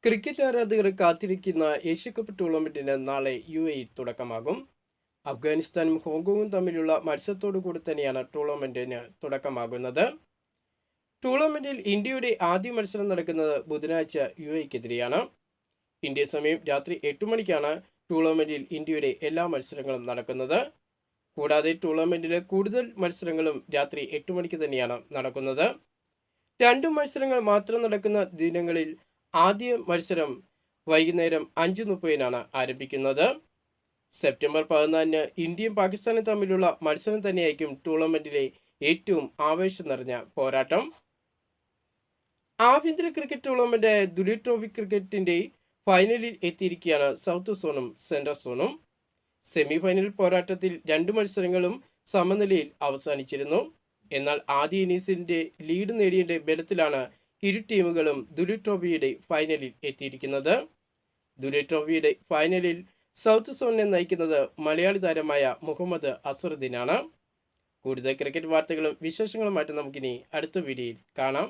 Cricket ആരാധകർ കാത്തിരിക്കുന്ന Asia Cup ടൂർണമെന്റിന് നാളെ UAE തുടക്കമാകും. അഫ്ഗാനിസ്ഥാനും ഹോങ്കോങ്ങും തമ്മിലുള്ള മത്സരത്തോടു കൂടി തന്നെയാണ് ടൂർണമെന്റിന് തുടക്കമാകുന്നത്. ടൂർണമെന്റിൽ ഇന്ത്യയുടെ ആദ്യ മത്സരം നടക്കുന്നത് ബുധനാഴ്ച UAEക്കെതിരെയാണ്. ഇന്ത്യ സമയം രാത്രി 8 മണിക്കാണ് ടൂർണമെന്റിൽ ഇന്ത്യയുടെ എല്ലാ മത്സരങ്ങളും നടക്കുന്നത്. കൂടാതെ ടൂർണമെന്റിലെ കൂടുതൽ മത്സരങ്ങളും രാത്രി 8 മണിക്ക് തന്നെയാണ് നടക്കുന്നത്. 2 മത്സരങ്ങൾ മാത്രം നടക്കുന്ന ദിനങ്ങളിൽ ആദ്യ മത്സരം വൈകുന്നേരം 5:30 ആരംഭിക്കുന്നത്. സെപ്റ്റംബർ 14 ഇന്ത്യയും പാകിസ്ഥാനും തമ്മിലുള്ള മത്സരം തന്നെയായിരിക്കും ടൂർണമെന്റിലെ ഏറ്റവും ആവേശം നിറഞ്ഞ പോരാട്ടം. ആഭ്യന്തര ക്രിക്കറ്റ് ടൂർണമെന്റ് ദുലീപ് ട്രോഫി ക്രിക്കറ്റിന്റെ ഫൈനലിൽ എത്തിയിരിക്കുകയാണ് സൗത്ത് സോണും സെൻട്രൽ സോണും. സെമി ഫൈനൽ പോരാട്ടത്തിൽ 2 മത്സരങ്ങളും സമനിലയിൽ അവസാനിച്ചിരുന്നു. എന്നാൽ ആദ്യ ഇന്നിംഗ്സിന്റെ ലീഡ് നേടിയതിന്റെ ബലത്തിലാണ് ഇരു ടീമുകളും ദുലീപ് ട്രോഫിയുടെ ഫൈനലിൽ എത്തിയിരിക്കുന്നത്. ദുലീപ് ട്രോഫിയുടെ ഫൈനലിൽ സൗത്ത് സോണിനെ നയിക്കുന്നത് മലയാളി താരമായ മുഹമ്മദ് അസറുദ്ദീനാണ്. കൂടുതൽ ക്രിക്കറ്റ് വാർത്തകളും വിശേഷങ്ങളുമായിട്ട് നമുക്കിനി അടുത്ത വീഡിയോയിൽ കാണാം.